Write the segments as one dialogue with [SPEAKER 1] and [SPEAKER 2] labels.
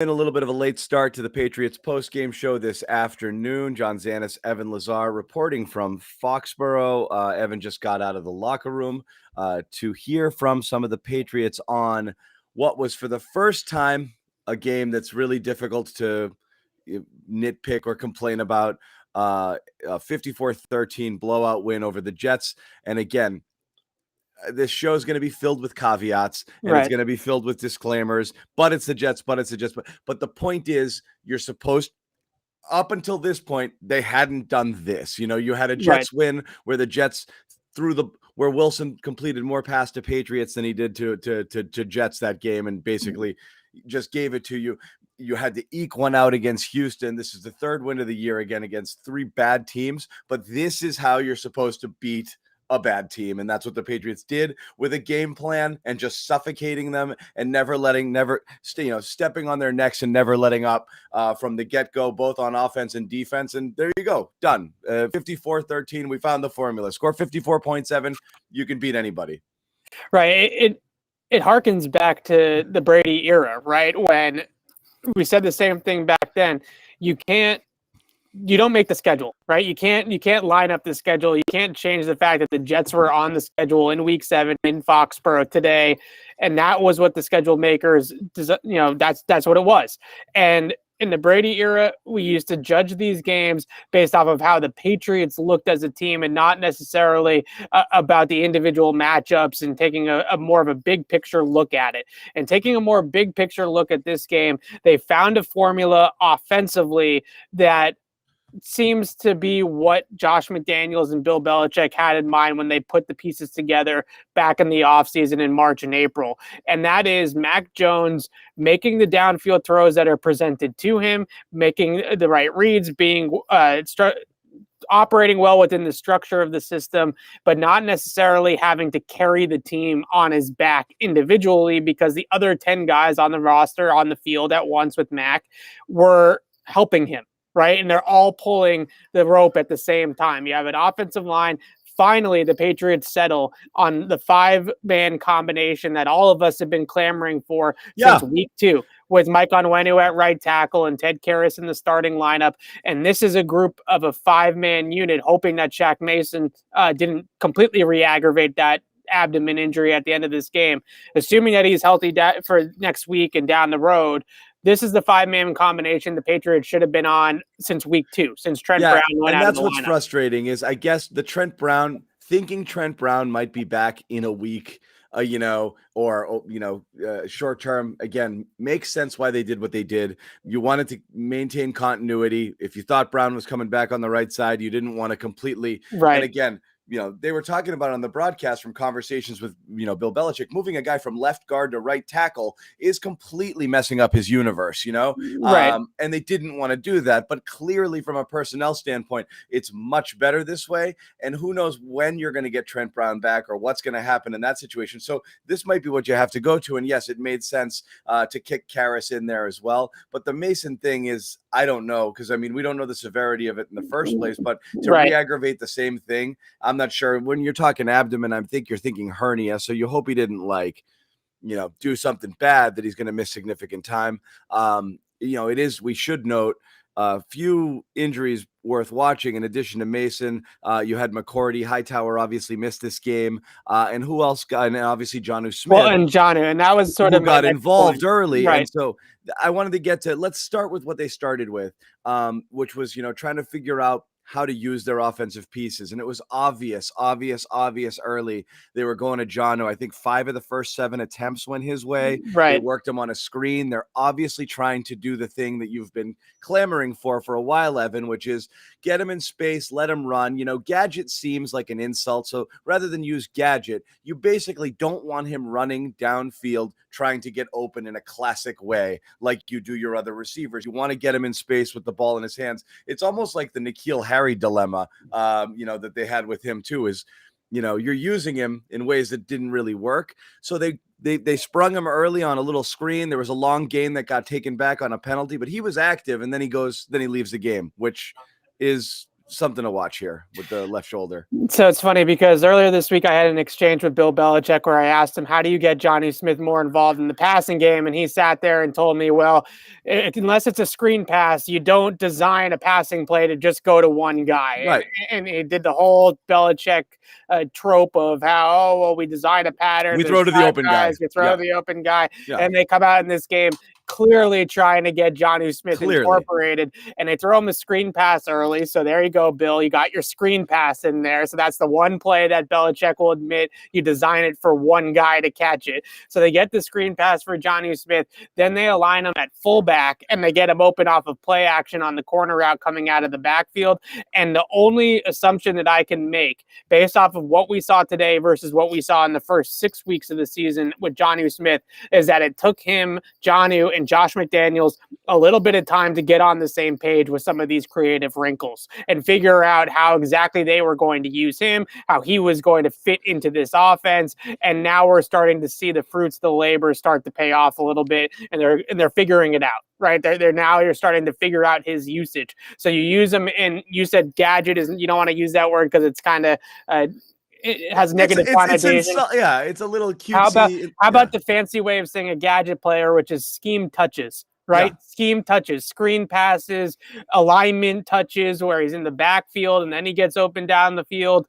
[SPEAKER 1] A little bit of a late start to the Patriots post-game show this afternoon. John Zannis, Evan Lazar reporting from Foxborough. Evan just got out of the locker room to hear from some of the Patriots on what was, for the first time, a game that's really difficult to nitpick or complain about. A 54-13 blowout win over the Jets. And again, this show is going to be filled with caveats and it's going to be filled with disclaimers, but it's the Jets, but the point is, you're supposed, up until this point, they hadn't done this. You had a Jets win where the Jets where Wilson completed more pass to Patriots than he did to Jets that game, and basically just gave it to you. You had to eke one out against Houston. This is the third win of the year, again, against three bad teams, but this is how you're supposed to beat a bad team. And that's what the Patriots did, with a game plan and just suffocating them and stepping on their necks and never letting up from the get-go, both on offense and defense. And there you go. Done. 54-13. We found the formula. Score 54.7. You can beat anybody.
[SPEAKER 2] Right. It harkens back to the Brady era, right? When we said the same thing back then. You don't make the schedule, right? You can't line up the schedule. You can't change the fact that the Jets were on the schedule in Week 7 in Foxborough today, and that was what the schedule makers, that's what it was. And in the Brady era, we used to judge these games based off of how the Patriots looked as a team, and not necessarily about the individual matchups, and taking a more of a big picture look at it. And taking a more big picture look at this game, they found a formula offensively that seems to be what Josh McDaniels and Bill Belichick had in mind when they put the pieces together back in the offseason in March and April. And that is Mac Jones making the downfield throws that are presented to him, making the right reads, being operating well within the structure of the system, but not necessarily having to carry the team on his back individually, because the other 10 guys on the roster on the field at once with Mac were helping him. Right. And they're all pulling the rope at the same time. You have an offensive line. Finally, the Patriots settle on the 5-man combination that all of us have been clamoring for since Week 2, with Mike Onwenu at right tackle and Ted Karras in the starting lineup. And this is a group of a 5-man unit, hoping that Shaq Mason didn't completely re-aggravate that abdomen injury at the end of this game. Assuming that he's healthy for next week and down the road, this is the 5-man combination the Patriots should have been on since Week 2, since Trent Brown went out of the lineup. And
[SPEAKER 1] that's what's frustrating is, I guess, the Trent Brown might be back in a week, short term, again, makes sense why they did what they did. You wanted to maintain continuity. If you thought Brown was coming back on the right side, you didn't want to completely.
[SPEAKER 2] Right.
[SPEAKER 1] And again, they were talking about on the broadcast from conversations with, Bill Belichick, moving a guy from left guard to right tackle is completely messing up his universe,
[SPEAKER 2] Right.
[SPEAKER 1] And they didn't want to do that. But clearly, from a personnel standpoint, it's much better this way. And who knows when you're going to get Trent Brown back or what's going to happen in that situation. So this might be what you have to go to. And yes, it made sense to kick Karras in there as well. But the Mason thing is, I don't know, because, we don't know the severity of it in the first place. But to re-aggravate the same thing, I'm not sure. When you're talking abdomen, you're thinking hernia. So you hope he didn't do something bad that he's going to miss significant time. We should note a few injuries worth watching. In addition to Mason, you had McCourty. Hightower obviously missed this game. And who else got? And obviously Jonnu Smith.
[SPEAKER 2] Well, and Jonnu, and that was sort of
[SPEAKER 1] got involved early.
[SPEAKER 2] Right.
[SPEAKER 1] And so I wanted to get to, let's start with what they started with, which was, trying to figure out how to use their offensive pieces. And it was obvious early. They were going to Jonnu. I think 5 of the first 7 attempts went his way.
[SPEAKER 2] Right.
[SPEAKER 1] They worked him on a screen. They're obviously trying to do the thing that you've been clamoring for a while, Evan, which is get him in space, let him run. Gadget seems like an insult. So rather than use Gadget, you basically don't want him running downfield trying to get open in a classic way like you do your other receivers. You want to get him in space with the ball in his hands. It's almost like the N'Keal Harry dilemma, that they had with him too, is, you're using him in ways that didn't really work. So they sprung him early on a little screen. There was a long gain that got taken back on a penalty, but he was active, and then he leaves the game, which is something to watch here with the left shoulder.
[SPEAKER 2] So it's funny because earlier this week I had an exchange with Bill Belichick where I asked him, how do you get Jonnu Smith more involved in the passing game? And he sat there and told me, well, unless it's a screen pass, you don't design a passing play to just go to one guy.
[SPEAKER 1] Right.
[SPEAKER 2] And he did the whole Belichick trope of how, oh, well, we design a pattern.
[SPEAKER 1] We throw to the open guy.
[SPEAKER 2] We throw to the open guy.
[SPEAKER 1] Yeah.
[SPEAKER 2] And they come out in this game clearly trying to get Jonnu Smith incorporated, and they throw him a screen pass early. So there you go, Bill. You got your screen pass in there. So that's the one play that Belichick will admit you design it for one guy to catch it. So they get the screen pass for Jonnu Smith. Then they align him at fullback, and they get him open off of play action on the corner route coming out of the backfield. And the only assumption that I can make based off of what we saw today versus what we saw in the first 6 weeks of the season with Jonnu Smith is that it took him, Jonnu, and Josh McDaniels a little bit of time to get on the same page with some of these creative wrinkles and figure out how exactly they were going to use him, how he was going to fit into this offense. And now we're starting to see the fruits of the labor start to pay off a little bit, and they're figuring it out. Right. They're now you're starting to figure out his usage. So you use him in, you said gadget isn't, you don't want to use that word because it's kind of it has negative connotation.
[SPEAKER 1] It's a little cutesy.
[SPEAKER 2] How about the fancy way of saying a gadget player, which is scheme touches, right? Yeah. Scheme touches, screen passes, alignment touches where he's in the backfield and then he gets open down the field,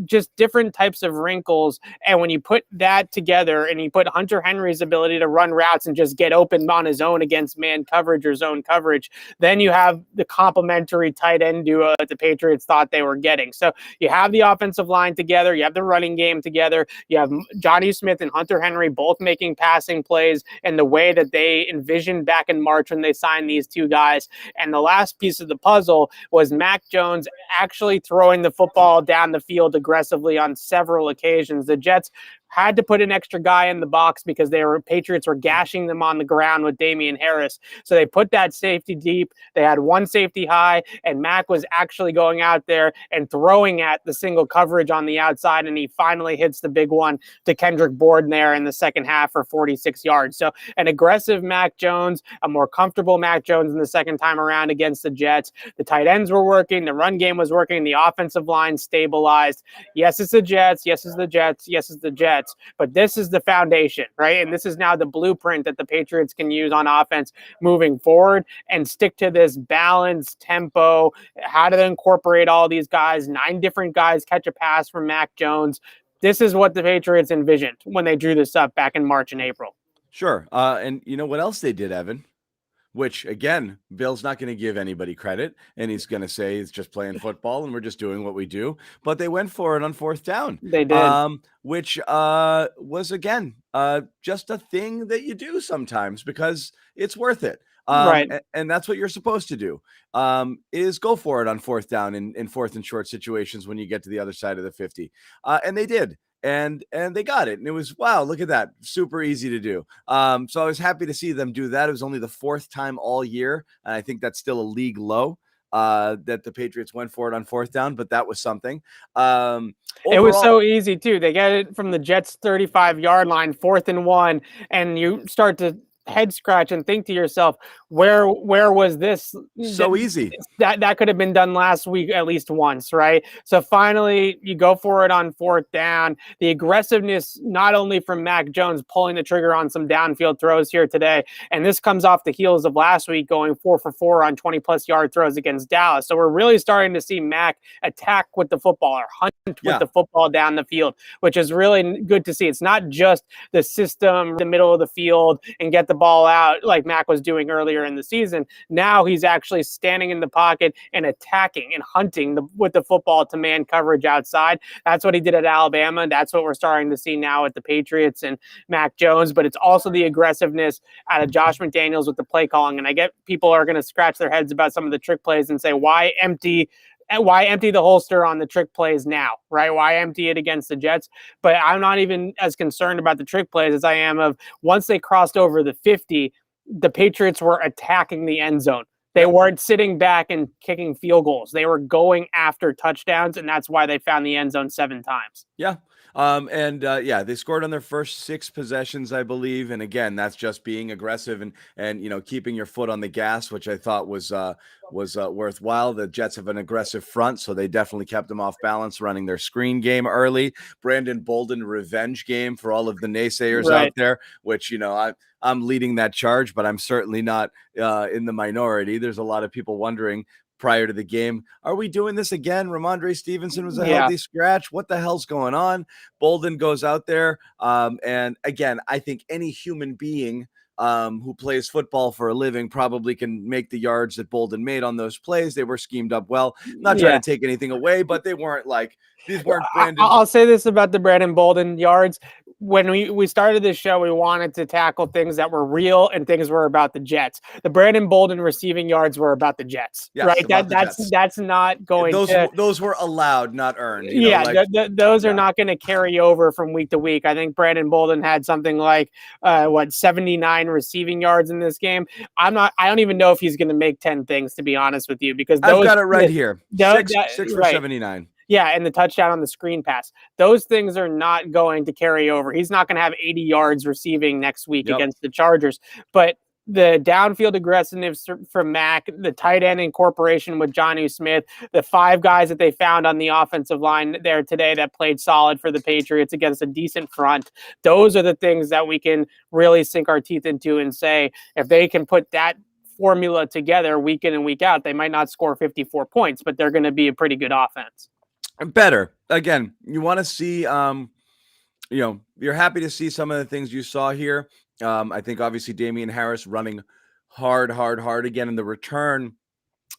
[SPEAKER 2] just different types of wrinkles. And when you put that together and you put Hunter Henry's ability to run routes and just get open on his own against man coverage or zone coverage, then you have the complementary tight end duo that the Patriots thought they were getting. So you have the offensive line together, you have the running game together, you have Jonnu Smith and Hunter Henry both making passing plays in the way that they envisioned back in March when they signed these two guys. And the last piece of the puzzle was Mac Jones actually throwing the football down the field aggressively on several occasions. The Jets had to put an extra guy in the box because Patriots were gashing them on the ground with Damian Harris. So they put that safety deep. They had one safety high, and Mac was actually going out there and throwing at the single coverage on the outside, and he finally hits the big one to Kendrick Bolden there in the second half for 46 yards. So an aggressive Mac Jones, a more comfortable Mac Jones in the second time around against the Jets. The tight ends were working. The run game was working. The offensive line stabilized. Yes, it's the Jets. Yes, it's the Jets. Yes, it's the Jets. But this is the foundation, right? And this is now the blueprint that the Patriots can use on offense moving forward and stick to this balanced tempo. How to incorporate all these guys, 9 different guys catch a pass from Mac Jones. This is what the Patriots envisioned when they drew this up back in March and April.
[SPEAKER 1] Sure. And you know what else they did, Evan? Which, again, Bill's not going to give anybody credit, and he's going to say it's just playing football and we're just doing what we do. But they went for it on 4th down.
[SPEAKER 2] They did.
[SPEAKER 1] Which was, again, just a thing that you do sometimes because it's worth it.
[SPEAKER 2] Right.
[SPEAKER 1] And that's what you're supposed to do, is go for it on 4th down in 4th and short situations when you get to the other side of the 50. And they did. And they got it. And it was, wow, look at that. Super easy to do. So I was happy to see them do that. It was only the 4th time all year. And I think that's still a league low that the Patriots went for it on 4th down, but that was something.
[SPEAKER 2] Overall, it was so easy too. They get it from the Jets 35-yard line, 4th and 1, and you start to head scratch and think to yourself, where was this?
[SPEAKER 1] So easy.
[SPEAKER 2] That could have been done last week at least once, right? So finally, you go for it on 4th down. The aggressiveness, not only from Mac Jones pulling the trigger on some downfield throws here today, and this comes off the heels of last week going 4 for 4 on 20-plus yard throws against Dallas. So we're really starting to see Mac attack with the football or hunt with the football down the field, which is really good to see. It's not just the system, the middle of the field, and get the ball out like Mac was doing earlier in the season. Now he's actually standing in the pocket and attacking and hunting with the football to man coverage outside. That's what he did at Alabama. That's what we're starting to see now at the Patriots and Mac Jones. But it's also the aggressiveness out of Josh McDaniels with the play calling. And I get people are going to scratch their heads about some of the trick plays and say, why empty the holster on the trick plays now, right? Why empty it against the Jets? But I'm not even as concerned about the trick plays as I am of once they crossed over the 50, the Patriots were attacking the end zone. They weren't sitting back and kicking field goals. They were going after touchdowns, and that's why they found the end zone 7 times.
[SPEAKER 1] Yeah. Yeah, they scored on their first 6 possessions, I believe. And again, that's just being aggressive and keeping your foot on the gas, which I thought was worthwhile. The Jets have an aggressive front, so they definitely kept them off balance, running their screen game early. Brandon Bolden revenge game for all of the naysayers out there, which I'm leading that charge, but I'm certainly not in the minority. There's a lot of people wondering prior to the game, are we doing this again? Ramondre Stevenson was a healthy scratch. What the hell's going on? Bolden goes out there. And again, I think any human being who plays football for a living probably can make the yards that Bolden made on those plays. They were schemed up well. Not trying to take anything away, but they weren't like, these weren't Brandon.
[SPEAKER 2] I'll say this about the Brandon Bolden yards. When we started this show, we wanted to tackle things that were real and things were about the Jets. The Brandon Bolden receiving yards were about the Jets, right? That's not going
[SPEAKER 1] those were allowed, not earned.
[SPEAKER 2] Those are not going to carry over from week to week. I think Brandon Bolden had something like 79 receiving yards in this game. I don't even know if he's going to make 10 things, to be honest with you, because
[SPEAKER 1] I've got it right here. Six for 79.
[SPEAKER 2] Yeah, and the touchdown on the screen pass. Those things are not going to carry over. He's not going to have 80 yards receiving next week against the Chargers. But the downfield aggressiveness from Mac, the tight end incorporation with Jonnu Smith, the 5 guys that they found on the offensive line there today that played solid for the Patriots against a decent front. Those are the things that we can really sink our teeth into and say, if they can put that formula together week in and week out, they might not score 54 points, but they're going to be a pretty good offense.
[SPEAKER 1] Better. Again, you want to see, you're happy to see some of the things you saw here. I think obviously Damian Harris running hard again in the return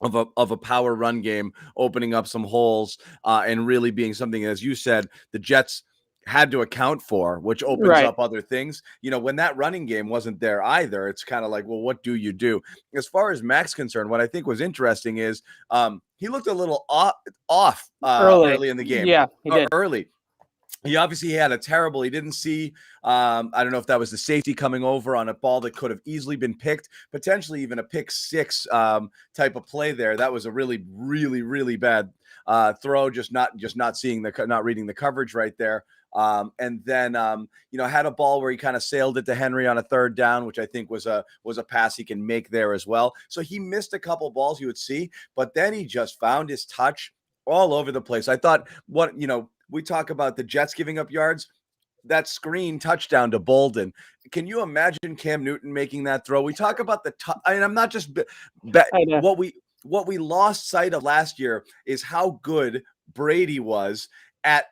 [SPEAKER 1] of a power run game, opening up some holes and really being something, as you said, the Jets had to account for, which opens up other things. When that running game wasn't there either, it's kind of like, well, what do you do? As far as Mac's concerned, what I think was interesting is he looked a little off early in the game.
[SPEAKER 2] Yeah, he did.
[SPEAKER 1] Early. He obviously had a terrible, he didn't see, I don't know if that was the safety coming over on a ball that could have easily been picked, potentially even a pick 6 type of play there. That was a really, really, really bad throw, just not reading the coverage right there. And then, had a ball where he kind of sailed it to Henry on a 3rd down, which I think was a pass he can make there as well. So he missed a couple balls you would see, but then he just found his touch all over the place. I thought we talk about the Jets giving up yards, that screen touchdown to Bolden. Can you imagine Cam Newton making that throw? We talk about I'm not just what we lost sight of last year is how good Brady was at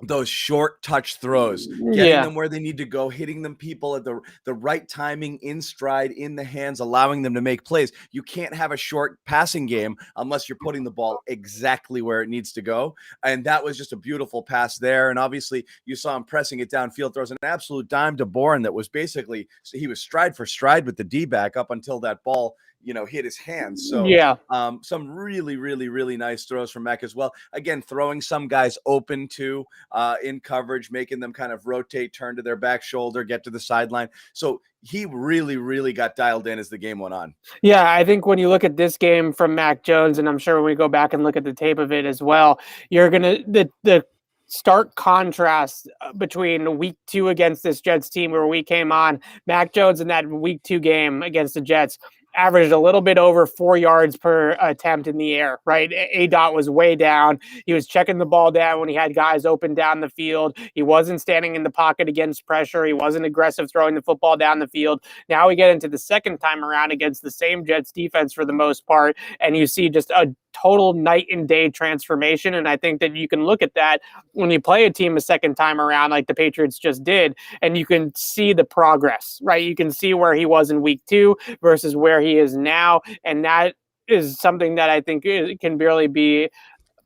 [SPEAKER 1] those short touch throws, getting them where they need to go, hitting them people at the right timing, in stride, in the hands, allowing them to make plays. You can't have a short passing game unless you're putting the ball exactly where it needs to go. And that was just a beautiful pass there. And obviously you saw him pressing it downfield, throws an absolute dime to Bourne that was basically, he was stride for stride with the D-back up until that ball hit his hands. So some really, really, really nice throws from Mac as well. Again, throwing some guys open to in coverage, making them kind of rotate, turn to their back shoulder, get to the sideline. So he really, really got dialed in as the game went on.
[SPEAKER 2] Yeah, I think when you look at this game from Mac Jones, and I'm sure when we go back and look at the tape of it as well, you're going to, the stark contrast between week 2 against this Jets team where we came on, Mac Jones in that week 2 game against the Jets averaged a little bit over 4 yards per attempt in the air, right? A-dot was way down. He was checking the ball down when he had guys open down the field. He wasn't standing in the pocket against pressure. He wasn't aggressive throwing the football down the field. Now we get into the second time around against the same Jets defense for the most part, and you see just a total night and day transformation. And I think that you can look at that when you play a team a second time around like the Patriots just did, and you can see the progress, right? You can see where he was in week 2 versus where he is now. And that is something that I think can barely be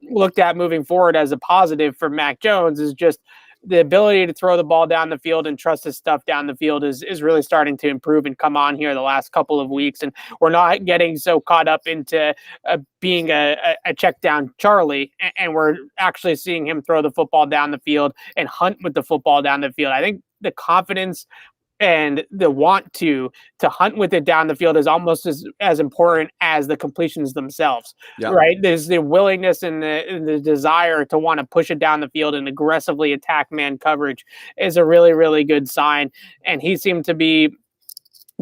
[SPEAKER 2] looked at moving forward as a positive for Mac Jones, is just the ability to throw the ball down the field and trust his stuff down the field is really starting to improve and come on here the last couple of weeks. And we're not getting so caught up into being a check down Charlie, and we're actually seeing him throw the football down the field and hunt with the football down the field. I think the confidence and the want to hunt with it down the field is almost as important as the completions themselves.
[SPEAKER 1] Yep.
[SPEAKER 2] Right? There's the willingness and the desire to want to push it down the field and aggressively attack man coverage is a really, really good sign. And he seemed to be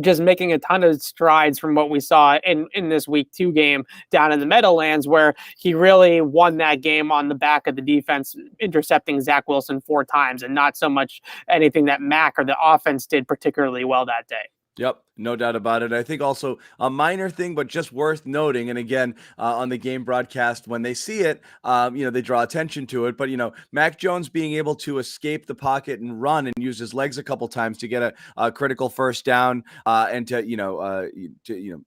[SPEAKER 2] just making a ton of strides from what we saw in this week 2 game down in the Meadowlands, where he really won that game on the back of the defense, intercepting Zach Wilson 4 times, and not so much anything that Mac or the offense did particularly well that day.
[SPEAKER 1] Yep, no doubt about it. I think also a minor thing, but just worth noting. And again, on the game broadcast, when they see it, they draw attention to it. But, Mac Jones being able to escape the pocket and run and use his legs a couple times to get a critical first down and again,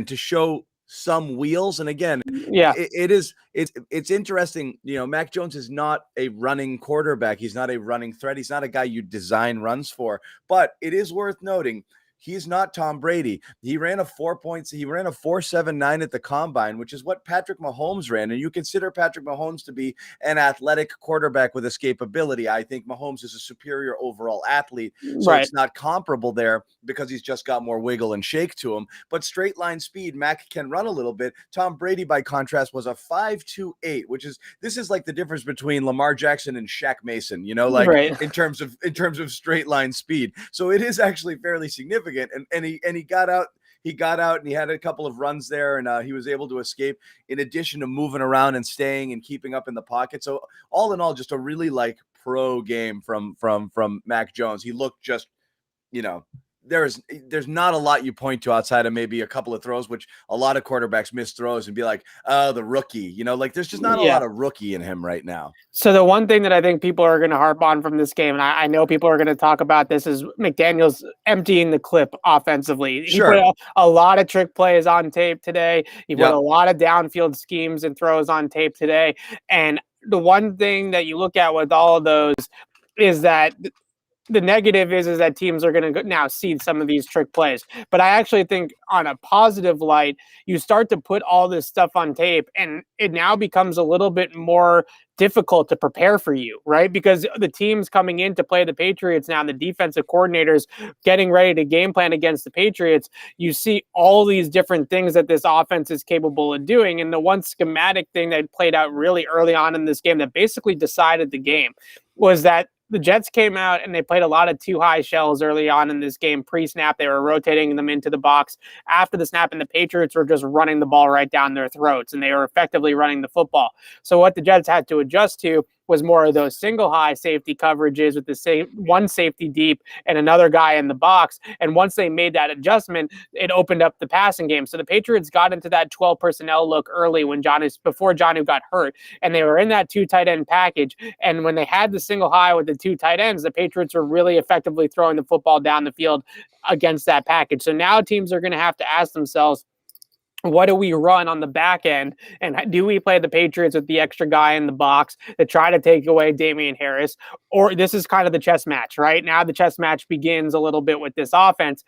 [SPEAKER 1] to show some wheels. And again, it's interesting. Mac Jones is not a running quarterback. He's not a running threat. He's not a guy you design runs for, but it is worth noting he's not Tom Brady. He ran a 4.79 at the combine, which is what Patrick Mahomes ran. And you consider Patrick Mahomes to be an athletic quarterback with escapability. I think Mahomes is a superior overall athlete. So It's not comparable there because he's just got more wiggle and shake to him. But straight line speed, Mac can run a little bit. Tom Brady, by contrast, was a 5.28, this is like the difference between Lamar Jackson and Shaq Mason, in terms of straight line speed. So it is actually fairly significant. And he got out and he had a couple of runs there, and he was able to escape in addition to moving around and staying and keeping up in the pocket. So all in all, just a really pro game from Mac Jones. He looked just, there's not a lot you point to outside of maybe a couple of throws, which a lot of quarterbacks miss throws and be like, oh, the rookie, there's just not a lot of rookie in him right now.
[SPEAKER 2] So the one thing that I think people are going to harp on from this game, and I know people are going to talk about this, is McDaniels emptying the clip offensively.
[SPEAKER 1] Sure.
[SPEAKER 2] He put a lot of trick plays on tape today. He put a lot of downfield schemes and throws on tape today. And the one thing that you look at with all of those is that the negative is that teams are going to now see some of these trick plays. But I actually think on a positive light, you start to put all this stuff on tape, and it now becomes a little bit more difficult to prepare for you, right? Because the teams coming in to play the Patriots now, the defensive coordinators getting ready to game plan against the Patriots, you see all these different things that this offense is capable of doing. And the one schematic thing that played out really early on in this game that basically decided the game was that the Jets came out and they played a lot of 2 high shells early on in this game. Pre-snap, they were rotating them into the box. After the snap, and the Patriots were just running the ball right down their throats, and they were effectively running the football. So what the Jets had to adjust to was more of those single high safety coverages with the one safety deep and another guy in the box. And once they made that adjustment, it opened up the passing game. So the Patriots got into that 12 personnel look early before Jonnu got hurt, and they were in that 2 tight end package. And when they had the single high with the 2 tight ends, the Patriots were really effectively throwing the football down the field against that package. So now teams are going to have to ask themselves, what do we run on the back end? And do we play the Patriots with the extra guy in the box to try to take away Damian Harris? Or this is kind of the chess match, right? Now the chess match begins a little bit with this offense.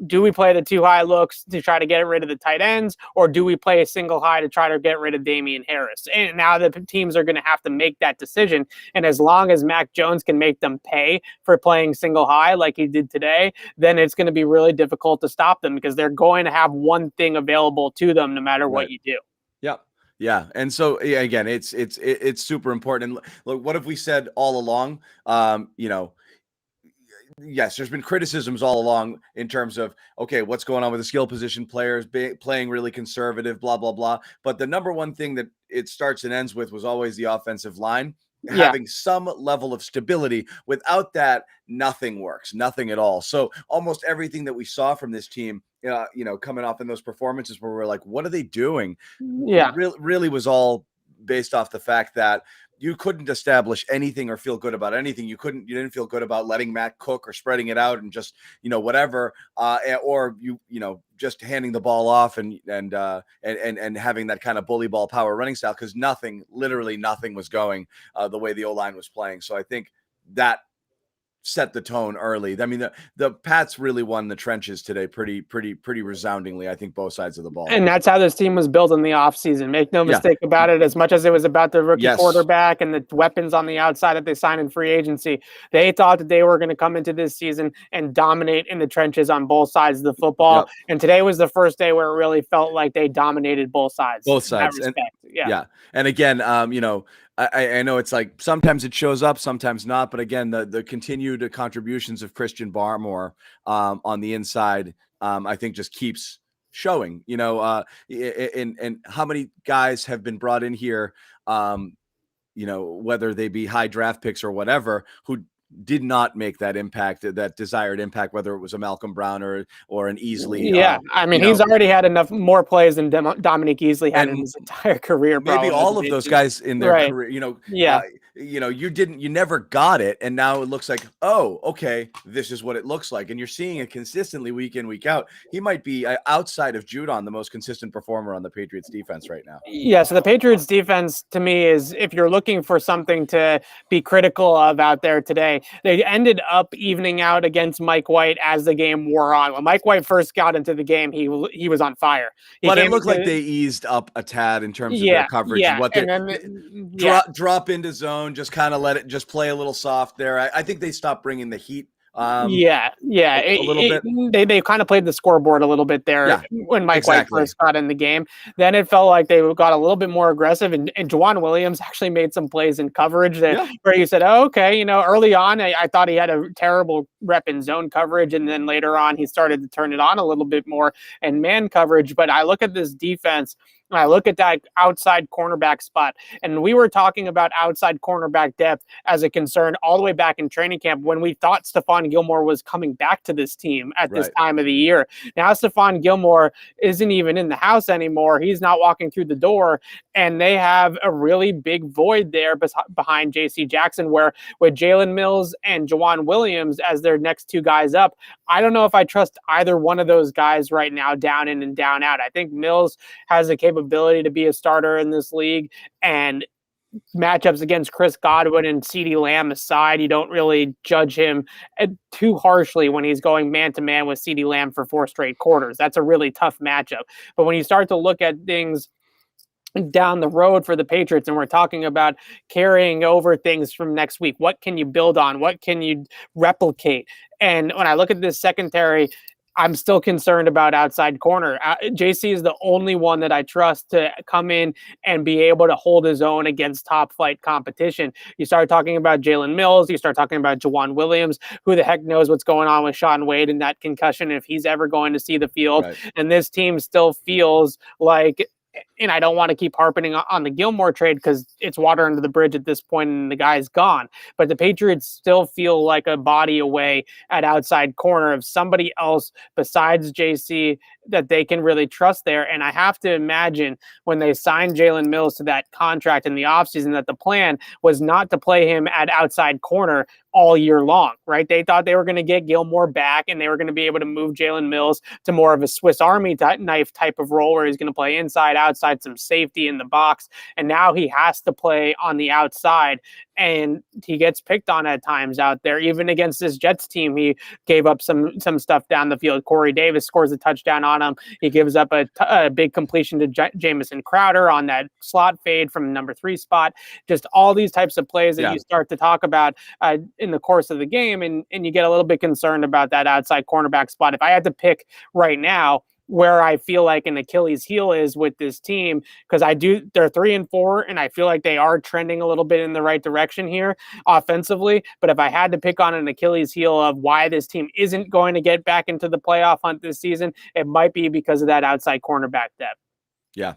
[SPEAKER 2] Do we play the 2 high looks to try to get rid of the tight ends, or do we play a single high to try to get rid of Damian Harris? And now the teams are going to have to make that decision. And as long as Mac Jones can make them pay for playing single high like he did today, then it's going to be really difficult to stop them, because they're going to have one thing available to them no matter what you do.
[SPEAKER 1] Yep. Yeah. And so again, it's super important. And look, what have we said all along? Yes, there's been criticisms all along in terms of, okay, what's going on with the skill position players playing really conservative, blah, blah, blah. But the number one thing that it starts and ends with was always the offensive line. Having some level of stability. Without that, nothing works, nothing at all. So almost everything that we saw from this team, coming off in those performances where we're like, what are they doing?
[SPEAKER 2] Yeah.
[SPEAKER 1] Really was all based off the fact that you couldn't establish anything or feel good about anything. You didn't feel good about letting Matt cook or spreading it out and just, whatever, or just handing the ball off and having that kind of bully ball power running style, because literally nothing was going the way the O-line was playing. So I think that set the tone early. I mean, the Pats really won the trenches today pretty resoundingly, I think, both sides of the ball.
[SPEAKER 2] And that's how this team was built in the offseason. Make no mistake about it. As much as it was about the rookie quarterback and the weapons on the outside that they signed in free agency, they thought that they were going to come into this season and dominate in the trenches on both sides of the football. And today was the first day where it really felt like they dominated both sides.
[SPEAKER 1] Both sides.
[SPEAKER 2] In that respect.
[SPEAKER 1] Yeah. And again, you know, I know it's like sometimes it shows up, sometimes not. But again, the continued contributions of Christian Barmore on the inside, I think just keeps showing, you know, and how many guys have been brought in here, you know, whether they be high draft picks or whatever, who did not make that impact, that desired impact, whether it was a Malcolm Brown or an Easley.
[SPEAKER 2] Yeah, I mean, he's already had enough more plays than Dominique Easley had in his entire career.
[SPEAKER 1] Maybe all of those guys in their career, you know, you know, you never got it, and now it looks like, oh, okay, this is what it looks like, and you're seeing it consistently week in, week out. He might be outside of Judon the most consistent performer on the Patriots defense right now.
[SPEAKER 2] Yeah, so the Patriots defense to me is, if you're looking for something to be critical of out there today, they ended up evening out against Mike White as the game wore on. When Mike White first got into the game, he was on fire.
[SPEAKER 1] But it looked like they eased up a tad in terms of their coverage and what they drop into zone, just kind of let it just play a little soft there. I think they stopped bringing the heat. A little bit. They
[SPEAKER 2] kind of played the scoreboard a little bit there when Mike White first got in the game. Then it felt like they got a little bit more aggressive, and Juwan Williams actually made some plays in coverage where you said, oh, okay, you know, early on I thought he had a terrible rep in zone coverage, and then later on he started to turn it on a little bit more in man coverage. But I look at this defense, and I look at that outside cornerback spot, and we were talking about outside cornerback depth as a concern all the way back in training camp when we thought Stephon Gilmore was coming back to this team at this time of the year. Now Stephon Gilmore isn't even in the house anymore. He's not walking through the door, and they have a really big void there behind J.C. Jackson, where with Jalen Mills and Juwan Williams as their next two guys up, I don't know if I trust either one of those guys right now down in and down out. I think Mills has the capability to be a starter in this league, and matchups against Chris Godwin and CeeDee Lamb aside, you don't really judge him too harshly when he's going man-to-man with CeeDee Lamb for 4 straight quarters. That's a really tough matchup. But when you start to look at things down the road for the Patriots, and we're talking about carrying over things from next week, what can you build on? What can you replicate? And when I look at this secondary, I'm still concerned about outside corner. JC is the only one that I trust to come in and be able to hold his own against top flight competition. You start talking about Jalen Mills, you start talking about Juwan Williams. Who the heck knows what's going on with Shaun Wade and that concussion, if he's ever going to see the field. And this team still feels like, and I don't want to keep harping on the Gilmore trade because it's water under the bridge at this point and the guy's gone. But the Patriots still feel like a body away at outside corner of somebody else besides JC that they can really trust there. And I have to imagine when they signed Jalen Mills to that contract in the offseason that the plan was not to play him at outside corner all year long, right? They thought they were going to get Gilmore back and they were going to be able to move Jalen Mills to more of a Swiss Army knife type of role where he's going to play inside, outside, some safety in the box. And now he has to play on the outside, and he gets picked on at times out there. Even against this Jets team, he gave up some stuff down the field. Corey Davis scores a touchdown on him. He gives up a big completion to Jamison Crowder on that slot fade from number 3 spot. Just all these types of plays that you start to talk about in the course of the game, and you get a little bit concerned about that outside cornerback spot. If I had to pick right now where I feel like an Achilles heel is with this team, because they're 3-4, and I feel like they are trending a little bit in the right direction here offensively. But if I had to pick on an Achilles heel of why this team isn't going to get back into the playoff hunt this season, it might be because of that outside cornerback depth.
[SPEAKER 1] Yeah.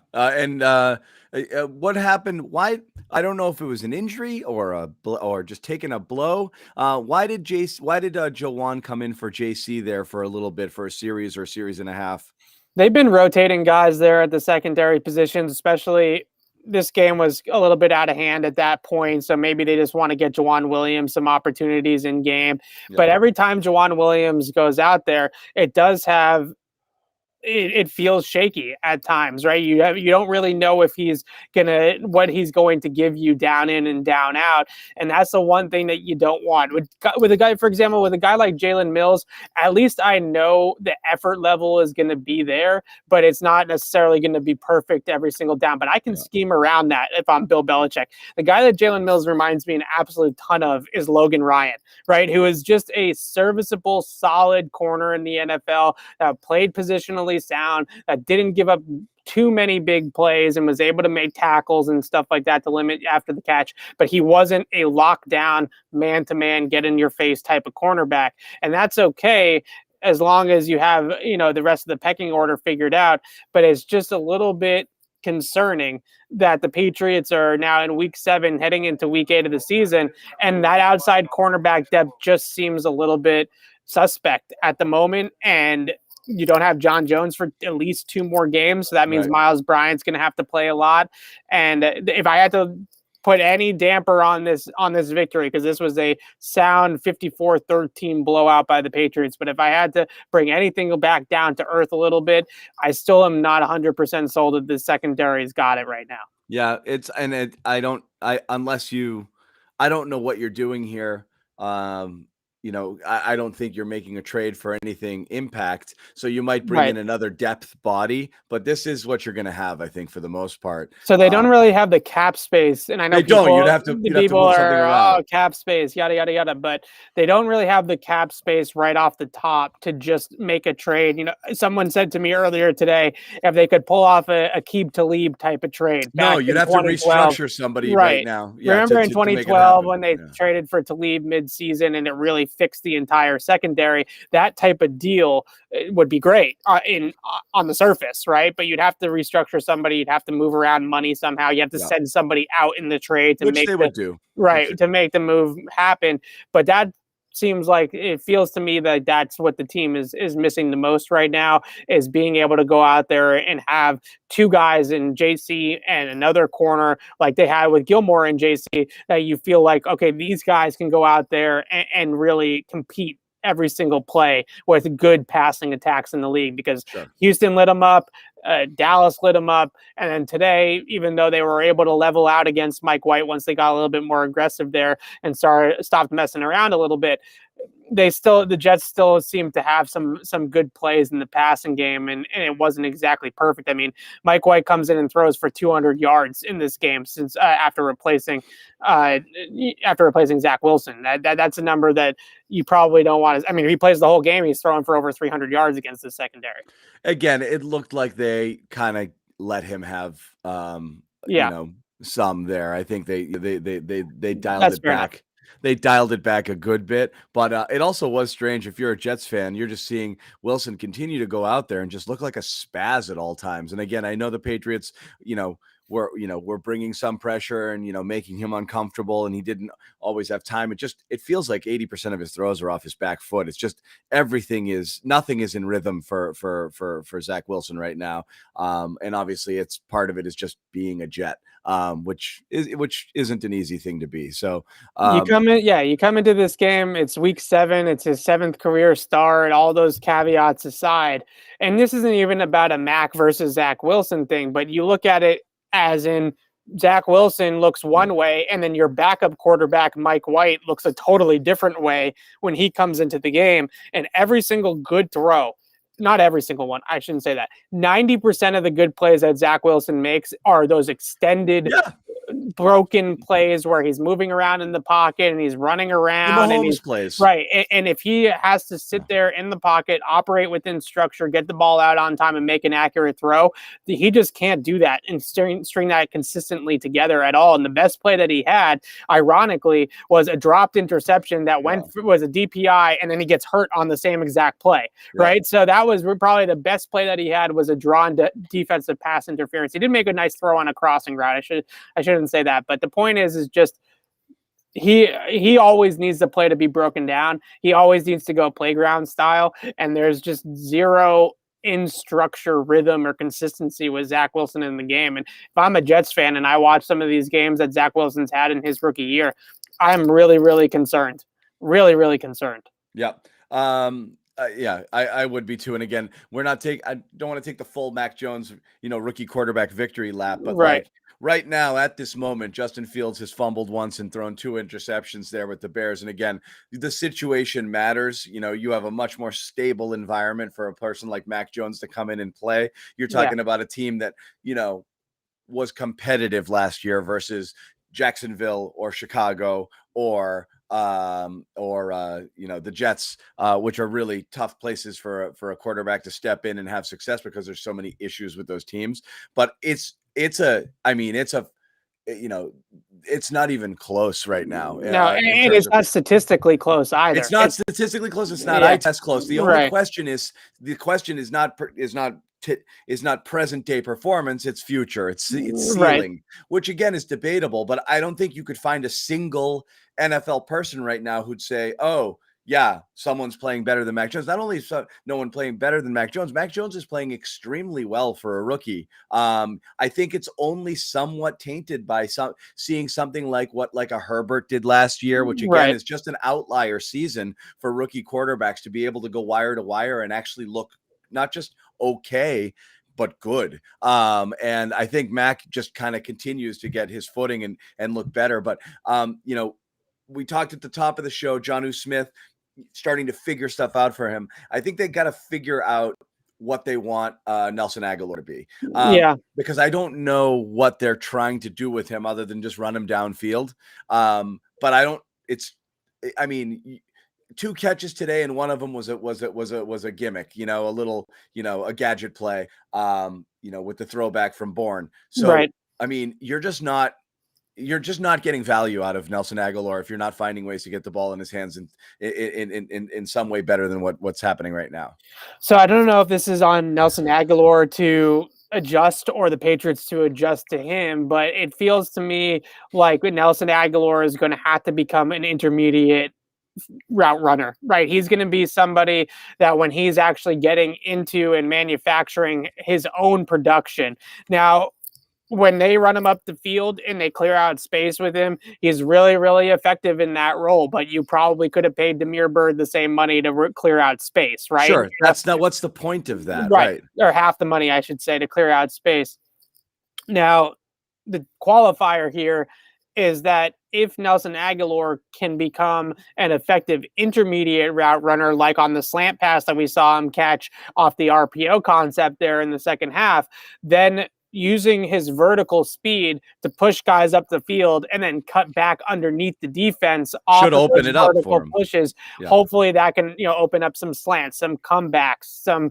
[SPEAKER 1] What happened? Why? I don't know if it was an injury or just taking a blow. Why did Juwan come in for JC there for a little bit, for a series or a series and a half?
[SPEAKER 2] They've been rotating guys there at the secondary positions, especially this game was a little bit out of hand at that point. So maybe they just want to get Juwan Williams some opportunities in game. But every time Juwan Williams goes out there, it does have it feels shaky at times, right? You don't really know if what he's going to give you down in and down out, and that's the one thing that you don't want with a guy. For example, with a guy like Jalen Mills, at least I know the effort level is going to be there, but it's not necessarily going to be perfect every single down. But I can scheme around that if I'm Bill Belichick. The guy that Jalen Mills reminds me an absolute ton of is Logan Ryan, right? Who is just a serviceable, solid corner in the NFL that played positionally sound, that didn't give up too many big plays and was able to make tackles and stuff like that to limit after the catch, but he wasn't a lockdown man-to-man get in your face type of cornerback. And that's okay as long as you have, the rest of the pecking order figured out. But it's just a little bit concerning that the Patriots are now in week 7 heading into week 8 of the season, and that outside cornerback depth just seems a little bit suspect at the moment. And you don't have John Jones for at least 2 more games. So that means Miles Bryant's going to have to play a lot. And if I had to put any damper on this victory, because this was a sound 54-13 blowout by the Patriots, but if I had to bring anything back down to earth a little bit, I still am not 100% sold that the secondary's got it right now.
[SPEAKER 1] Yeah, I don't know what you're doing here. I don't think you're making a trade for anything impact. So you might bring in another depth body, but this is what you're going to have, I think, for the most part.
[SPEAKER 2] So they don't really have the cap space. And I know
[SPEAKER 1] they don't. You'd have to move something around.
[SPEAKER 2] Cap space, yada, yada, yada. But they don't really have the cap space right off the top to just make a trade. Someone said to me earlier today, if they could pull off a Keeb Talib type of trade.
[SPEAKER 1] No, you'd have to restructure somebody right now.
[SPEAKER 2] Yeah, remember in 2012 when they traded for Talib mid-season and it really fix the entire secondary? That type of deal would be great on the surface, right? But you'd have to restructure somebody. You'd have to move around money somehow. You have to send somebody out in the trade to make to make the move happen. But that seems like, it feels to me that that's what the team is missing the most right now, is being able to go out there and have 2 guys in JC and another corner like they had with Gilmore and JC, that you feel like, okay, these guys can go out there and really compete every single play with good passing attacks in the league, because Houston lit them up. Dallas lit them up. And then today, even though they were able to level out against Mike White once they got a little bit more aggressive there and stopped messing around a little bit, the Jets still seem to have some good plays in the passing game, and it wasn't exactly perfect. I mean, Mike White comes in and throws for 200 yards in this game since after replacing Zach Wilson. That's a number that you probably don't want to. I mean, if he plays the whole game, he's throwing for over 300 yards against the secondary.
[SPEAKER 1] Again, it looked like they kind of let him have some there. I think they dialed it back. They dialed it back a good bit, but it also was strange. If you're a Jets fan, you're just seeing Wilson continue to go out there and just look like a spaz at all times. And again, I know the Patriots, we're bringing some pressure and, making him uncomfortable, and he didn't always have time. It feels like 80% of his throws are off his back foot. It's just nothing is in rhythm for Zach Wilson right now. And obviously part of it is just being a Jet, which isn't an easy thing to be. So you come into this game, it's week 7, it's his 7th career start, all those caveats aside. And this isn't even about a Mac versus Zach Wilson thing, but you look at it as in Zach Wilson looks one way, and then your backup quarterback, Mike White, looks a totally different way when he comes into the game. And every single good throw, not every single one, I shouldn't say that, 90% of the good plays that Zach Wilson makes are those extended broken plays where he's moving around in the pocket and he's running around and he's plays.
[SPEAKER 2] Right. And if he has to sit there in the pocket, operate within structure, get the ball out on time and make an accurate throw, he just can't do that and string that consistently together at all. And the best play that he had, ironically, was a dropped interception that was a DPI, and then he gets hurt on the same exact play. Right. So that was probably the best play that he had, was a drawn defensive pass interference. He did make a nice throw on a crossing route. I shouldn't say that, but the point is just he always needs the play to be broken down. He always needs to go playground style, and there's just zero in structure, rhythm, or consistency with Zach Wilson in the game. And if I'm a Jets fan and I watch some of these games that Zach Wilson's had in his rookie year, I'm really, really concerned. Really, really concerned.
[SPEAKER 1] Yeah. Yeah, I would be too. And again, I don't want to take the full Mac Jones, rookie quarterback victory lap, but
[SPEAKER 2] Right.
[SPEAKER 1] like right now at this moment, Justin Fields has fumbled once and thrown 2 interceptions there with the Bears. And again, the situation matters. You have a much more stable environment for a person like Mac Jones to come in and play. You're
[SPEAKER 2] Yeah.
[SPEAKER 1] talking about a team that, was competitive last year versus Jacksonville or Chicago or the Jets, which are really tough places for a quarterback to step in and have success because there's so many issues with those teams. But it's not even close right now.
[SPEAKER 2] No,
[SPEAKER 1] In
[SPEAKER 2] and
[SPEAKER 1] terms
[SPEAKER 2] it's
[SPEAKER 1] of,
[SPEAKER 2] not statistically close either.
[SPEAKER 1] it's not statistically close. It's not
[SPEAKER 2] Yeah.
[SPEAKER 1] eye test close. The only
[SPEAKER 2] Right.
[SPEAKER 1] question is not present day performance. It's future. It's
[SPEAKER 2] Right.
[SPEAKER 1] ceiling, which again is debatable. But I don't think you could find a single NFL person right now who'd say, "Oh, yeah, someone's playing better than Mac Jones." Not only is no one playing better than Mac Jones, Mac Jones is playing extremely well for a rookie. I think it's only somewhat tainted by seeing something like what a Herbert did last year, which again
[SPEAKER 2] Right.
[SPEAKER 1] is just an outlier season for rookie quarterbacks to be able to go wire to wire and actually look not just okay, but good. And I think Mac just kind of continues to get his footing and look better. But we talked at the top of the show, Jonnu Smith starting to figure stuff out for him. I think they got to figure out what they want Nelson Agholor to be.
[SPEAKER 2] Yeah.
[SPEAKER 1] Because I don't know what they're trying to do with him other than just run him downfield. But I don't. I mean, 2 catches today, and one of them was a gimmick, a little, a gadget play, with the throwback from Bourne. So,
[SPEAKER 2] Right.
[SPEAKER 1] I mean, you're just not getting value out of Nelson Agholor if you're not finding ways to get the ball in his hands in some way better than what's happening right now.
[SPEAKER 2] So I don't know if this is on Nelson Agholor to adjust or the Patriots to adjust to him, but it feels to me like Nelson Agholor is going to have to become an intermediate route runner, right? He's going to be somebody that when he's actually getting into and manufacturing his own production. Now, when they run him up the field and they clear out space with him, he's really, really effective in that role. But you probably could have paid Damiere Byrd the same money to clear out space, right?
[SPEAKER 1] Sure. That's not what's the point of that, right?
[SPEAKER 2] Or half the money, I should say, to clear out space. Now, the qualifier here is that if Nelson Agholor can become an effective intermediate route runner, like on the slant pass that we saw him catch off the RPO concept there in the second half, then using his vertical speed to push guys up the field and then cut back underneath the defense off
[SPEAKER 1] should open it up for him.
[SPEAKER 2] Pushes. Yeah. Hopefully that can open up some slants, some comebacks, some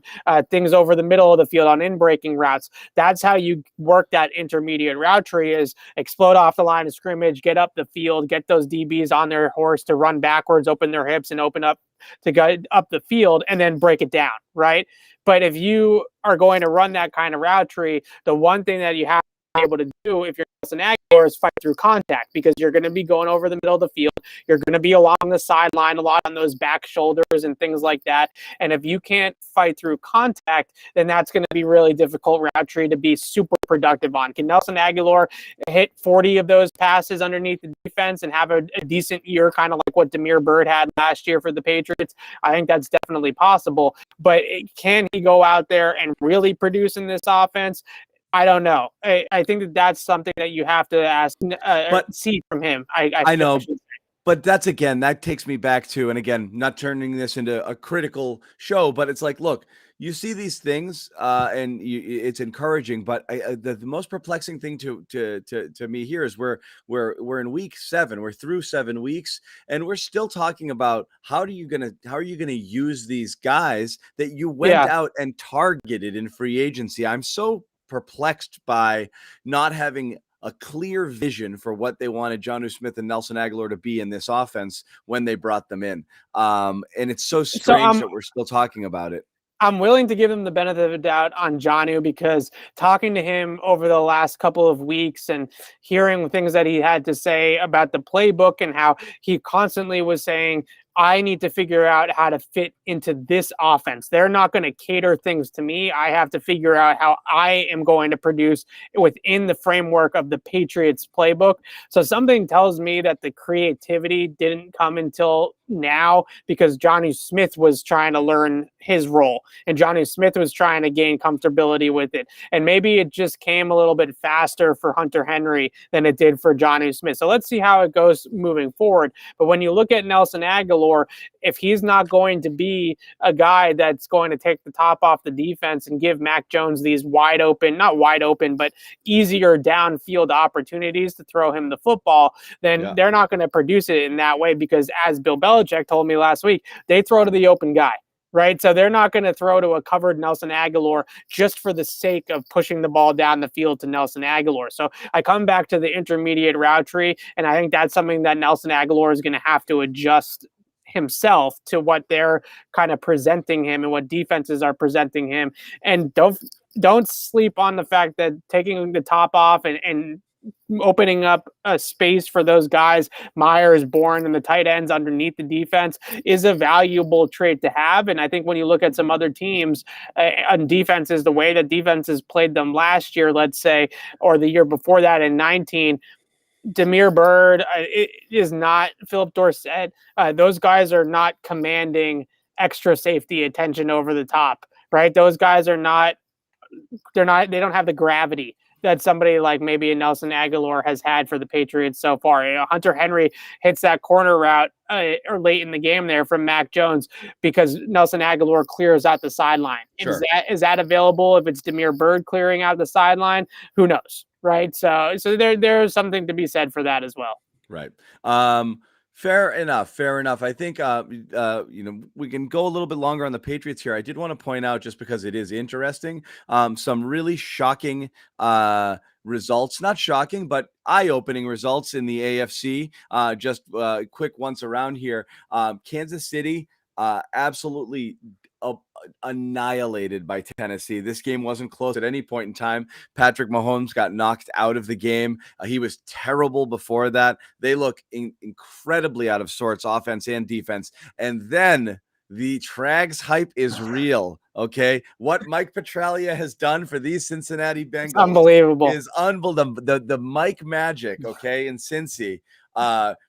[SPEAKER 2] things over the middle of the field on in-breaking routes. That's how you work that intermediate route tree, is explode off the line of scrimmage, get up the field, get those DBs on their horse to run backwards, open their hips and open up to go up the field, and then break it down, right? But if you are going to run that kind of route tree, the one thing that you have to be able to do if you're Nelson Agholor is fight through contact, because you're going to be going over the middle of the field. You're going to be along the sideline a lot on those back shoulders and things like that. And if you can't fight through contact, then that's going to be really difficult route tree to be super productive on. Can Nelson Agholor hit 40 of those passes underneath the defense and have a decent year, kind of like what Damiere Byrd had last year for the Patriots? I think that's definitely possible. But can he go out there and really produce in this offense? I don't know. I think that's something that you have to ask, see from him.
[SPEAKER 1] I know, but that takes me back to, and again, not turning this into a critical show, but it's like, look, you see these things, and it's encouraging. But the most perplexing thing to me here is we're in week 7. We're through 7 weeks, and we're still talking about how are you gonna use these guys that you went out and targeted in free agency. I'm so perplexed by not having a clear vision for what they wanted Jonnu Smith and Nelson Agholor to be in this offense when they brought them in. And it's so strange that we're still talking about it.
[SPEAKER 2] I'm willing to give him the benefit of the doubt on Jonnu, because talking to him over the last couple of weeks and hearing things that he had to say about the playbook and how he constantly was saying, I need to figure out how to fit into this offense. They're not going to cater things to me. I have to figure out how I am going to produce within the framework of the Patriots playbook. So something tells me that the creativity didn't come until now because Jonnu Smith was trying to learn his role and Jonnu Smith was trying to gain comfortability with it. And maybe it just came a little bit faster for Hunter Henry than it did for Jonnu Smith. So let's see how it goes moving forward. But when you look at Nelson Agholor, if he's not going to be a guy that's going to take the top off the defense and give Mac Jones these wide open, not wide open, but easier downfield opportunities to throw him the football, then they're not going to produce it in that way because as Bill Belichick told me last week, they throw to the open guy. Right. So they're not going to throw to a covered Nelson Agholor just for the sake of pushing the ball down the field to Nelson Agholor. So I come back to the intermediate route tree, and I think that's something that Nelson Agholor is going to have to adjust himself to what they're kind of presenting him and what defenses are presenting him. And don't sleep on the fact that taking the top off and opening up a space for those guys, Myers, Bourne, and the tight ends underneath the defense is a valuable trait to have. And I think when you look at some other teams on defenses, the way that defenses played them last year, let's say, or the year before that in 19, Damiere Byrd is not Philip Dorsett. Those guys are not commanding extra safety attention over the top, right? Those guys are not, they don't have the gravity that somebody like maybe a Nelson Agholor has had for the Patriots so far. You know, Hunter Henry hits that corner route or late in the game there from Mac Jones because Nelson Agholor clears out the sideline.
[SPEAKER 1] Sure.
[SPEAKER 2] Is that available if it's Damiere Byrd clearing out the sideline? Who knows, right? So there's something to be said for that as well.
[SPEAKER 1] Right. Fair enough. I think, we can go a little bit longer on the Patriots here. I did want to point out, just because it is interesting, some really shocking results, not shocking, but eye-opening results in the AFC. Just quick once around here. Kansas City absolutely annihilated by Tennessee. This game wasn't close at any point in time. Patrick Mahomes got knocked out of the game. He was terrible before that. They look incredibly out of sorts, offense and defense. And then the Trags hype is real. Okay, what Mike Petraglia has done for these Cincinnati Bengals
[SPEAKER 2] it's unbelievable.
[SPEAKER 1] Is unbelievable. The Mike magic, okay, in Cincy.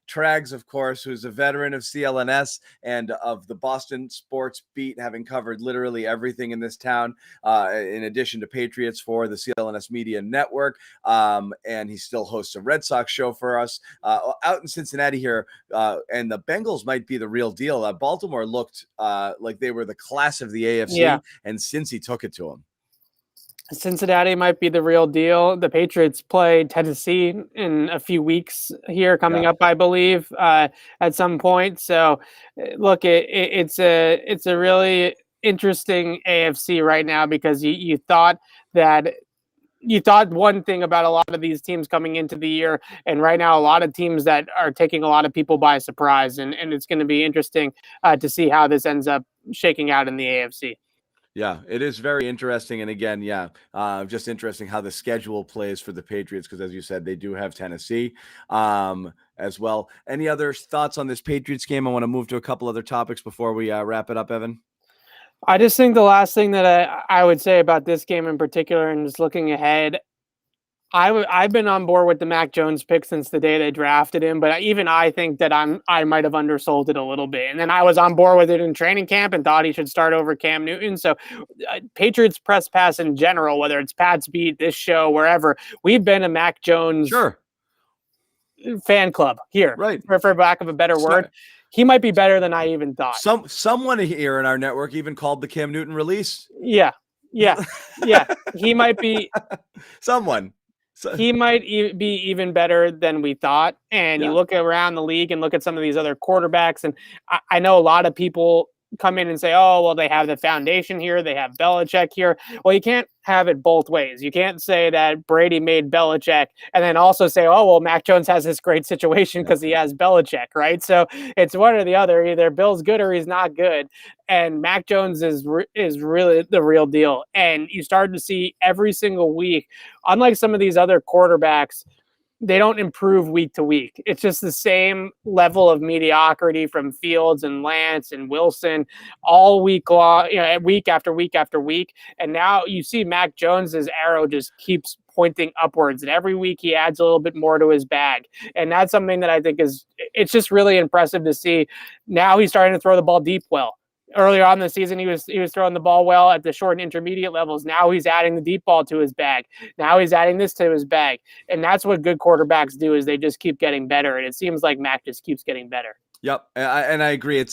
[SPEAKER 1] Trags, of course, who's a veteran of CLNS and of the Boston sports beat, having covered literally everything in this town, in addition to Patriots for the CLNS Media Network. And he still hosts a Red Sox show for us out in Cincinnati here. And the Bengals might be the real deal. Baltimore looked like they were the class of the AFC, and Cincy took it to them.
[SPEAKER 2] Cincinnati might be the real deal. The Patriots play Tennessee in a few weeks here coming up, I believe, at some point. So look, it's a really interesting AFC right now because you thought one thing about a lot of these teams coming into the year, and right now a lot of teams that are taking a lot of people by surprise, and it's going to be interesting to see how this ends up shaking out in the AFC.
[SPEAKER 1] Yeah, it is very interesting. And again, just interesting how the schedule plays for the Patriots, because as you said, they do have Tennessee as well. Any other thoughts on this Patriots game? I want to move to a couple other topics before we wrap it up, Evan.
[SPEAKER 2] I just think the last thing that I would say about this game in particular, and just looking ahead, I've been on board with the Mac Jones pick since the day they drafted him, but even I think that I might have undersold it a little bit. And then I was on board with it in training camp and thought he should start over Cam Newton. So Patriots press pass in general, whether it's Pat's Beat, this show, wherever, we've been a Mac Jones fan club here,
[SPEAKER 1] right?
[SPEAKER 2] For lack of a better word. He might be better than I even thought.
[SPEAKER 1] Someone here in our network even called the Cam Newton release.
[SPEAKER 2] Yeah. He might be
[SPEAKER 1] someone.
[SPEAKER 2] He might be even better than we thought. And you look around the league and look at some of these other quarterbacks. And I know a lot of people come in and say, oh, well, they have the foundation here. They have Belichick here. Well, you can't have it both ways. You can't say that Brady made Belichick and then also say, oh, well, Mac Jones has this great situation because he has Belichick, right? So it's one or the other. Either Bill's good or he's not good. And Mac Jones is really the real deal. And you start to see every single week, unlike some of these other quarterbacks, they don't improve week to week. It's just the same level of mediocrity from Fields and Lance and Wilson all week long, week after week after week. And now you see Mac Jones's arrow just keeps pointing upwards, and every week he adds a little bit more to his bag. And that's something that I think it's just really impressive to see. Now he's starting to throw the ball deep well. Earlier on in the season, he was throwing the ball well at the short and intermediate levels. Now he's adding the deep ball to his bag. Now he's adding this to his bag. And that's what good quarterbacks do, is they just keep getting better. And it seems like Mac just keeps getting better.
[SPEAKER 1] Yep. And I agree. I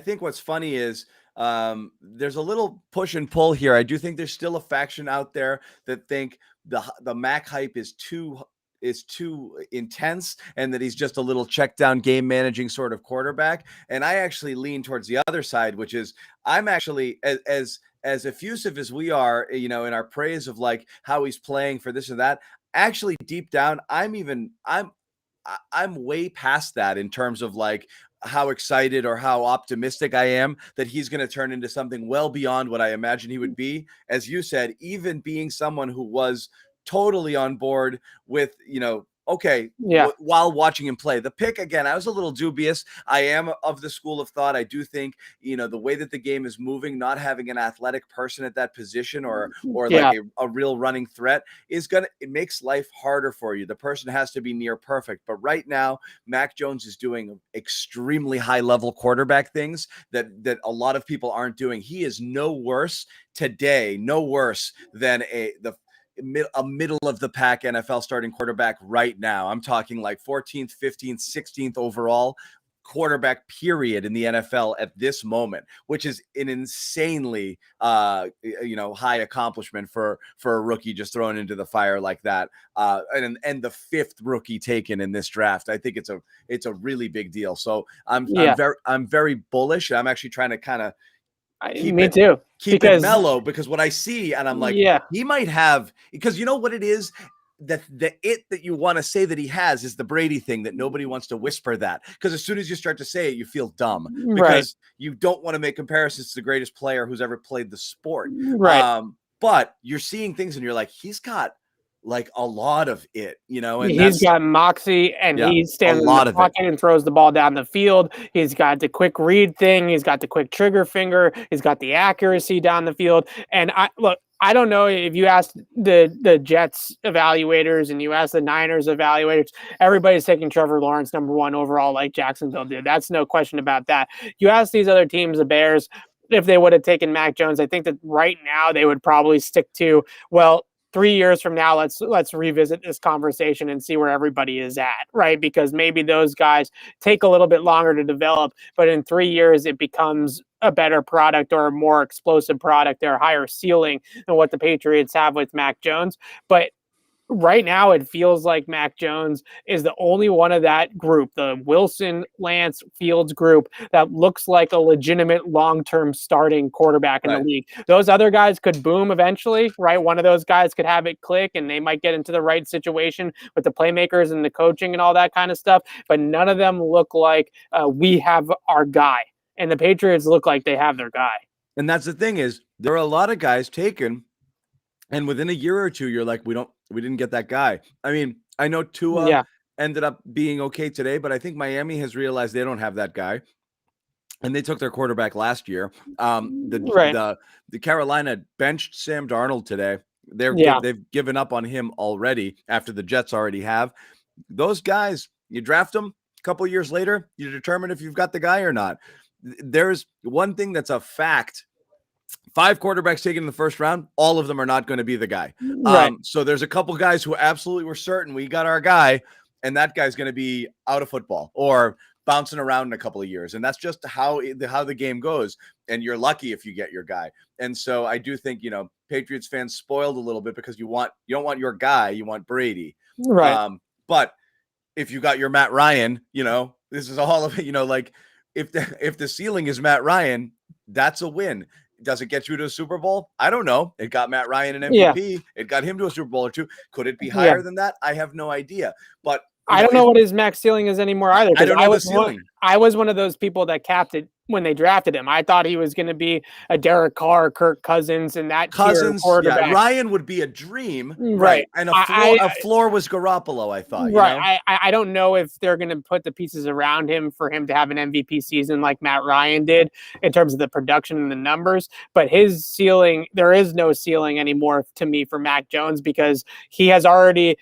[SPEAKER 1] think what's funny is there's a little push and pull here. I do think there's still a faction out there that think the Mac hype is too intense and that he's just a little check down game managing sort of quarterback. And I actually lean towards the other side, which is I'm actually as effusive as we are, in our praise of like how he's playing for this and that. Actually, deep down, I'm way past that in terms of like how excited or how optimistic I am that he's going to turn into something well beyond what I imagine he would be. As you said, even being someone who was totally on board with, while watching him play. The pick, again, I was a little dubious. I am of the school of thought. I do think, the way that the game is moving, not having an athletic person at that position or like a real running threat it makes life harder for you. The person has to be near perfect. But right now, Mac Jones is doing extremely high level quarterback things that a lot of people aren't doing. He is no worse than a middle of the pack NFL starting quarterback right now. I'm talking like 14th, 15th, 16th overall quarterback period in the NFL at this moment, which is an insanely high accomplishment for a rookie just thrown into the fire like that. And the fifth rookie taken in this draft. I think it's a really big deal. So I'm very bullish. I'm actually trying to kind of keep it mellow, because what I see, and I'm like, he might have, because you know what it is, that you want to say that he has is the Brady thing that nobody wants to whisper that, because as soon as you start to say it, you feel dumb because you don't want to make comparisons to the greatest player who's ever played the sport. But you're seeing things and you're like, he's got like a lot of it, and
[SPEAKER 2] he's got moxie, and he stands in the pocket and throws the ball down the field. He's got the quick read thing. He's got the quick trigger finger. He's got the accuracy down the field. And I don't know if you ask the Jets evaluators and you ask the Niners evaluators, everybody's taking Trevor Lawrence number one overall like Jacksonville did. That's no question about that. You ask these other teams, the Bears, if they would have taken Mac Jones, I think that right now they would probably stick to, 3 years from now, let's revisit this conversation and see where everybody is at, right? Because maybe those guys take a little bit longer to develop, but in 3 years it becomes a better product or a more explosive product or a higher ceiling than what the Patriots have with Mac Jones. But right now, it feels like Mac Jones is the only one of that group, the Wilson, Lance, Fields group, that looks like a legitimate long-term starting quarterback in the league. Those other guys could boom eventually, right? One of those guys could have it click, and they might get into the right situation with the playmakers and the coaching and all that kind of stuff. But none of them look like we have our guy. And the Patriots look like they have their guy.
[SPEAKER 1] And that's the thing, is there are a lot of guys taken, and within a year or two, you're like, we didn't get that guy. I mean, I know Tua ended up being okay today, but I think Miami has realized they don't have that guy, and they took their quarterback last year. The Carolina benched Sam Darnold today. They've given up on him already after the Jets already have. Those guys, you draft them a couple of years later, you determine if you've got the guy or not. There's one thing that's a fact. 5 quarterbacks taken in the first round, all of them are not going to be the guy. So there's a couple guys who absolutely were certain we got our guy, and that guy's going to be out of football or bouncing around in a couple of years. And that's just how the game goes. And you're lucky if you get your guy. And so I do think, Patriots fans spoiled a little bit because you don't want your guy, you want Brady. But if you got your Matt Ryan, this is all of it, like if the ceiling is Matt Ryan, that's a win. Does it get you to a Super Bowl? I don't know. It got Matt Ryan an MVP. It got him to a Super Bowl or two. Could it be higher than that? I have no idea. But
[SPEAKER 2] I don't know what his max ceiling is anymore either.
[SPEAKER 1] I don't know the ceiling.
[SPEAKER 2] I was one of those people that capped it when they drafted him. I thought he was going to be a Derek Carr, Kirk Cousins, and that tier quarterback.
[SPEAKER 1] Yeah, Ryan would be a dream,
[SPEAKER 2] right?
[SPEAKER 1] And a floor was Garoppolo. I thought,
[SPEAKER 2] right. I don't know if they're going to put the pieces around him for him to have an MVP season like Matt Ryan did in terms of the production and the numbers. But his ceiling, there is no ceiling anymore to me for Mac Jones because he has already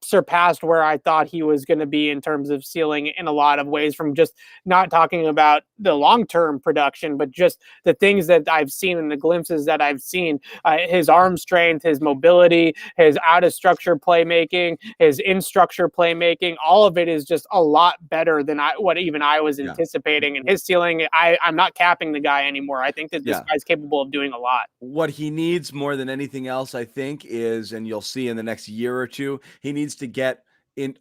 [SPEAKER 2] surpassed where I thought he was going to be in terms of ceiling in a lot of ways, from just not talking about the long-term production, but just the things that I've seen and the glimpses that I've seen, his arm strength, his mobility, his out of structure playmaking, his in structure playmaking, all of it is just a lot better than what even I was anticipating. And his ceiling, I'm not capping the guy anymore. I think that this guy's capable of doing a lot.
[SPEAKER 1] What he needs more than anything else, I think, is, and you'll see in the next year or two, he needs to get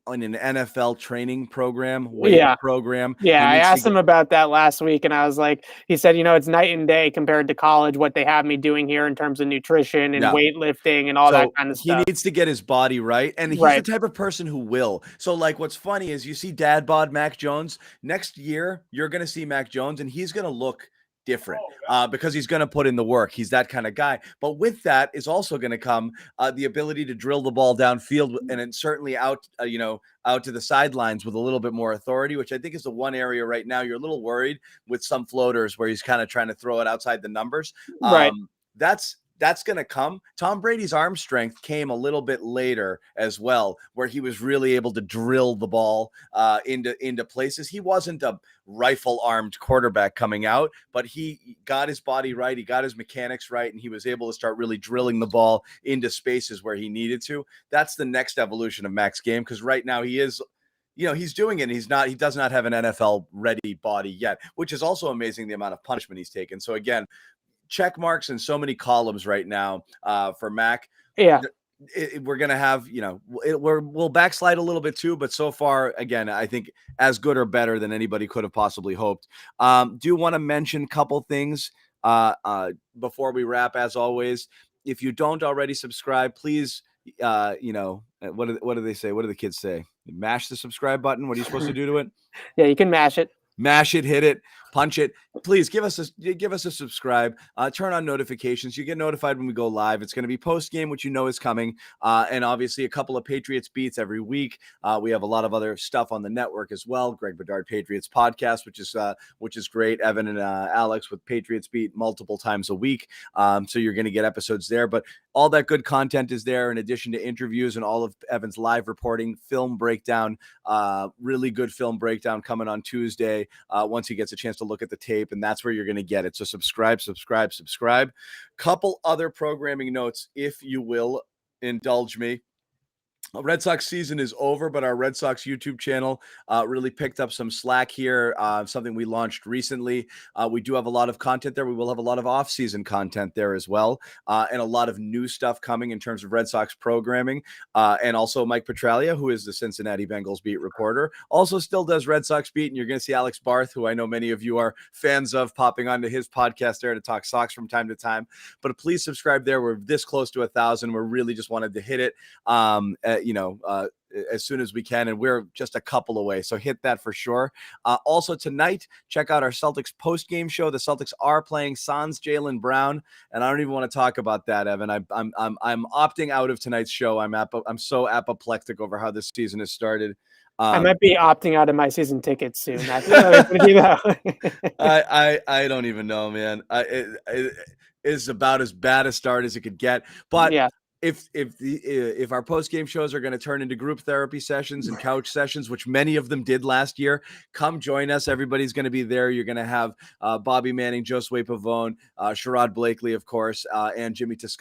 [SPEAKER 1] on an NFL training program, weight program.
[SPEAKER 2] Yeah, I asked him about that last week, and I was like, he said, it's night and day compared to college, what they have me doing here in terms of nutrition and weightlifting and all that kind of stuff.
[SPEAKER 1] He needs to get his body right, and he's the type of person who will. So, like, what's funny is you see dad bod Mac Jones. Next year, you're going to see Mac Jones, and he's going to look different because he's going to put in the work. He's that kind of guy. But with that is also going to come the ability to drill the ball downfield and then certainly out to the sidelines with a little bit more authority, which I think is the one area right now you're a little worried with some floaters where he's kind of trying to throw it outside the numbers. That's going to come. Tom Brady's arm strength came a little bit later as well, where he was really able to drill the ball into places. He wasn't a rifle-armed quarterback coming out, but he got his body right. He got his mechanics right, and he was able to start really drilling the ball into spaces where he needed to. That's the next evolution of Mac's game, because right now he is he's doing it. And he does not have an NFL ready body yet, which is also amazing, the amount of punishment he's taken. So again, check marks in so many columns right now for Mac.
[SPEAKER 2] Yeah.
[SPEAKER 1] We're going to have, we'll backslide a little bit too, but so far, again, I think as good or better than anybody could have possibly hoped. Do want to mention a couple things before we wrap, as always. If you don't already subscribe, please, what do they say? What do the kids say? Mash the subscribe button. What are you supposed to do to it?
[SPEAKER 2] Yeah, you can mash it.
[SPEAKER 1] Mash it, hit it, punch it. Please give us a subscribe. Turn on notifications. You get notified when we go live. It's going to be post game, which is coming, and obviously a couple of Patriots beats every week. We have a lot of other stuff on the network as well. Greg Bedard Patriots podcast, which is great. Evan and Alex with Patriots beat multiple times a week. So you're going to get episodes there, but all that good content is there in addition to interviews and all of Evan's live reporting, film breakdown, really good film breakdown coming on Tuesday once he gets a chance to look at the tape, and that's where you're going to get it. So subscribe. Couple other programming notes, if you will indulge me. Red Sox season is over, but our Red Sox YouTube channel really picked up some slack here, something we launched recently. We do have a lot of content there. We will have a lot of off-season content there as well, and a lot of new stuff coming in terms of Red Sox programming. And also Mike Petralia, who is the Cincinnati Bengals beat reporter, also still does Red Sox beat. And you're going to see Alex Barth, who I know many of you are fans of, popping onto his podcast there to talk Sox from time to time. But please subscribe there. We're this close to 1,000. We're really just wanted to hit it. As soon as we can, and we're just a couple away, so hit that for sure. Also tonight, check out our Celtics post-game show. The Celtics are playing sans Jaylen Brown, and I don't even want to talk about that, Evan. I'm opting out of tonight's show. I'm so apoplectic over how this season has started.
[SPEAKER 2] I might be opting out of my season tickets soon. I
[SPEAKER 1] don't even know, man. It is about as bad a start as it could get, but yeah. If our post-game shows are going to turn into group therapy sessions and couch sessions, which many of them did last year, come join us. Everybody's going to be there. You're going to have Bobby Manning, Josue Pavone, Sherrod Blakely, of course, and Jimmy Toscano.